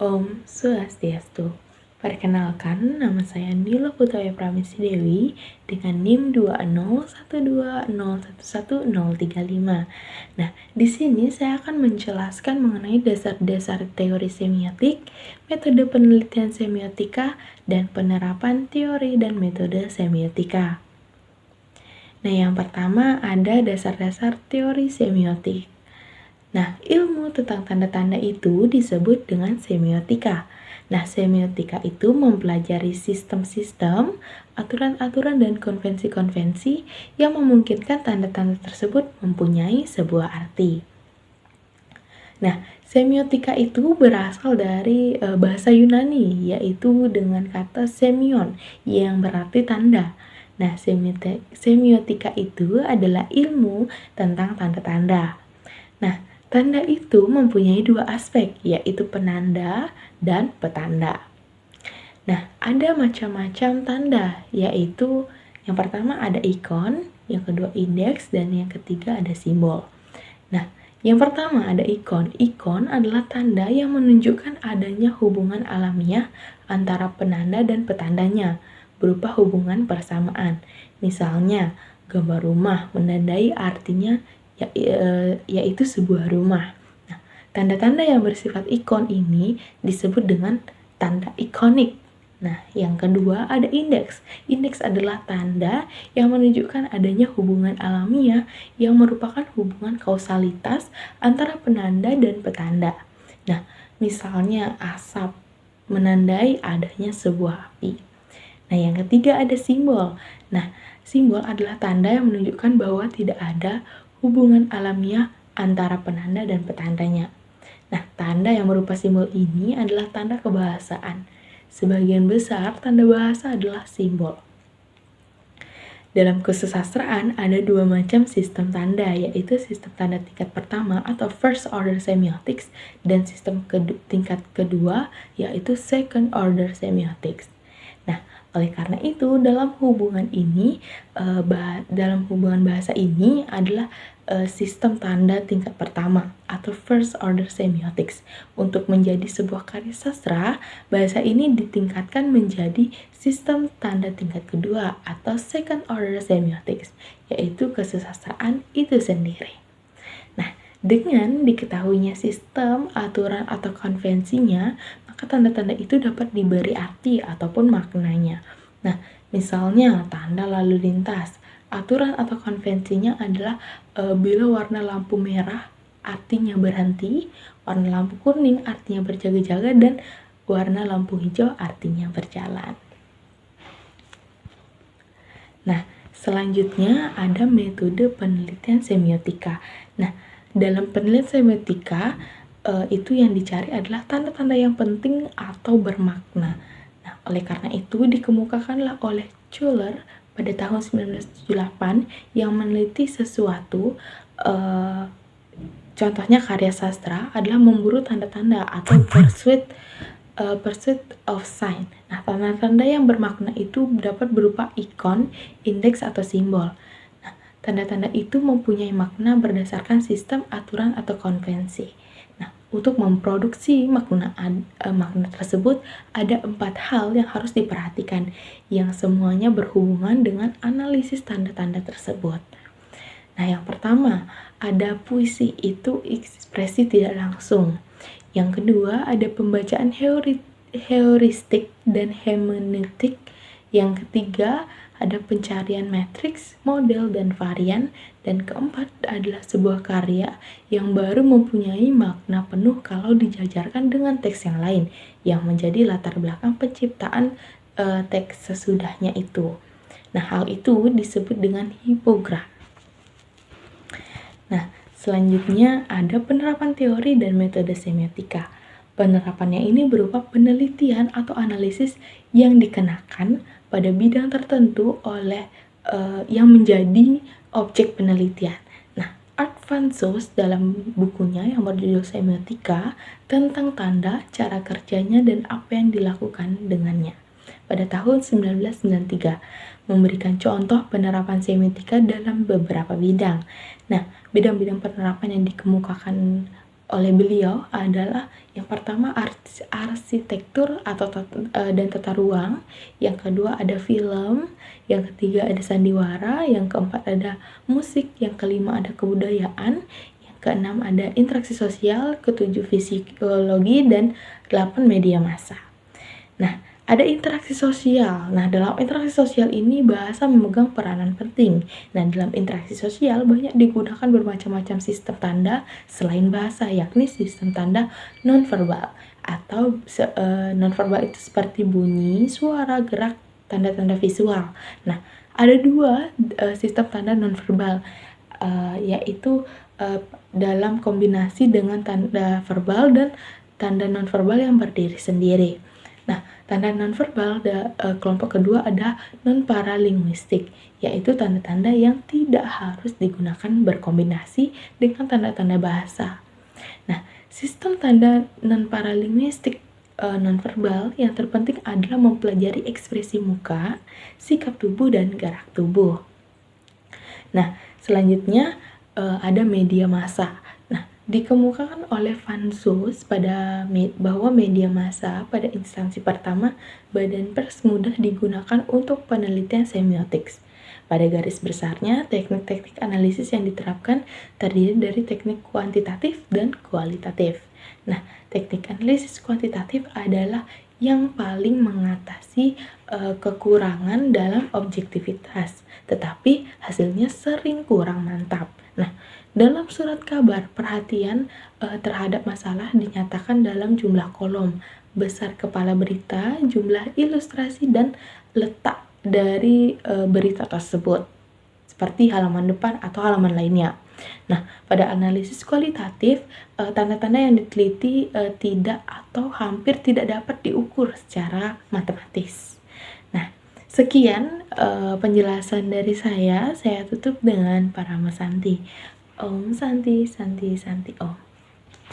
Om Swastiastu. Perkenalkan, nama saya Nila Putaya Pramisi Dewi dengan NIM 20120111035. Nah, di sini saya akan menjelaskan mengenai dasar-dasar teori semiotik, metode penelitian semiotika, dan penerapan teori dan metode semiotika. Nah, yang pertama ada dasar-dasar teori semiotik. Nah, ilmu tentang tanda-tanda itu disebut dengan semiotika. Nah, semiotika itu mempelajari sistem-sistem, aturan-aturan, dan konvensi-konvensi yang memungkinkan tanda-tanda tersebut mempunyai sebuah arti. Nah, semiotika itu berasal dari bahasa Yunani, yaitu dengan kata semion, yang berarti tanda. Nah, semiotika itu adalah ilmu tentang tanda-tanda. Nah, tanda itu mempunyai dua aspek, yaitu penanda dan petanda. Nah, ada macam-macam tanda, yaitu yang pertama ada ikon, yang kedua indeks, dan yang ketiga ada simbol. Nah, yang pertama ada ikon. Ikon adalah tanda yang menunjukkan adanya hubungan alamiah antara penanda dan petandanya, berupa hubungan persamaan. Misalnya, gambar rumah menandai artinya yaitu sebuah rumah. Nah, tanda-tanda yang bersifat ikon ini disebut dengan tanda ikonik. Nah, yang kedua ada indeks. Indeks adalah tanda yang menunjukkan adanya hubungan alamiah yang merupakan hubungan kausalitas antara penanda dan petanda. Nah, misalnya asap menandai adanya sebuah api. Nah, yang ketiga ada simbol. Nah, simbol adalah tanda yang menunjukkan bahwa tidak ada hubungan alamiah antara penanda dan petandanya. Nah, tanda yang berupa simbol ini adalah tanda kebahasaan. Sebagian besar tanda bahasa adalah simbol. Dalam kesusastraan ada dua macam sistem tanda, yaitu sistem tanda tingkat pertama atau first order semiotics dan sistem tingkat kedua yaitu second order semiotics. Nah, oleh karena itu dalam hubungan bahasa ini adalah sistem tanda tingkat pertama atau first order semiotics. Untuk menjadi sebuah karya sastra, bahasa ini ditingkatkan menjadi sistem tanda tingkat kedua atau second order semiotics, yaitu kesusastraan itu sendiri. Nah, dengan diketahuinya sistem, aturan, atau konvensinya, maka tanda-tanda itu dapat diberi arti ataupun maknanya. Nah, misalnya tanda lalu lintas. Aturan atau konvensinya adalah bila warna lampu merah artinya berhenti, warna lampu kuning artinya berjaga-jaga, dan warna lampu hijau artinya berjalan. Nah, selanjutnya ada metode penelitian semiotika. Nah, dalam penelitian semiotika itu yang dicari adalah tanda-tanda yang penting atau bermakna. Nah, oleh karena itu dikemukakanlah oleh Schuller pada tahun 1978 yang meneliti sesuatu, contohnya karya sastra adalah memburu tanda-tanda atau pursuit of sign. Nah, tanda-tanda yang bermakna itu dapat berupa ikon, indeks, atau simbol. Nah, tanda-tanda itu mempunyai makna berdasarkan sistem, aturan, atau konvensi. Nah, untuk memproduksi makna tersebut ada 4 hal yang harus diperhatikan, yang semuanya berhubungan dengan analisis tanda-tanda tersebut. Nah, yang pertama ada puisi, itu ekspresi tidak langsung. Yang kedua ada pembacaan heuristik dan hermeneutik. Yang ketiga ada pencarian matriks, model, dan varian. Dan keempat adalah sebuah karya yang baru mempunyai makna penuh kalau dijajarkan dengan teks yang lain, yang menjadi latar belakang penciptaan teks sesudahnya itu. Nah, hal itu disebut dengan hipograf. Nah, selanjutnya ada penerapan teori dan metode semiotika. Penerapannya ini berupa penelitian atau analisis yang dikenakan pada bidang tertentu oleh yang menjadi objek penelitian. Nah, Art van Soest dalam bukunya yang berjudul Semiotika tentang tanda, cara kerjanya, dan apa yang dilakukan dengannya pada tahun 1993 memberikan contoh penerapan semiotika dalam beberapa bidang. Nah, bidang-bidang penerapan yang dikemukakan oleh beliau adalah yang pertama arsitektur dan tata ruang, yang kedua ada film, yang ketiga ada sandiwara, yang keempat ada musik, yang kelima ada kebudayaan, yang keenam ada interaksi sosial, ketujuh psikologi, dan 8 media massa. Nah, ada interaksi sosial. Nah, dalam interaksi sosial ini bahasa memegang peranan penting. Nah, dalam interaksi sosial banyak digunakan bermacam-macam sistem tanda selain bahasa, yakni sistem tanda nonverbal atau nonverbal itu seperti bunyi, suara, gerak, tanda-tanda visual. Nah, ada dua sistem tanda nonverbal, yaitu dalam kombinasi dengan tanda verbal dan tanda nonverbal yang berdiri sendiri. Nah, tanda nonverbal kelompok kedua ada non-paralinguistik, yaitu tanda-tanda yang tidak harus digunakan berkombinasi dengan tanda-tanda bahasa. Nah, sistem tanda non-paralinguistik nonverbal yang terpenting adalah mempelajari ekspresi muka, sikap tubuh, dan gerak tubuh. Nah, selanjutnya ada media massa. Nah, dikemukakan oleh Van Soest bahwa media massa pada instansi pertama badan pers mudah digunakan untuk penelitian semiotik. Pada garis besarnya, teknik-teknik analisis yang diterapkan terdiri dari teknik kuantitatif dan kualitatif. Nah, teknik analisis kuantitatif adalah yang paling mengatasi kekurangan dalam objektivitas, tetapi hasilnya sering kurang mantap. Nah, dalam surat kabar, perhatian terhadap masalah dinyatakan dalam jumlah kolom, besar kepala berita, jumlah ilustrasi, dan letak dari berita tersebut, seperti halaman depan atau halaman lainnya. Nah, pada analisis kualitatif, tanda-tanda yang diteliti tidak atau hampir tidak dapat diukur secara matematis. Nah, sekian penjelasan dari saya tutup dengan Paramasanti. Om Santi, Santi, Santi Om.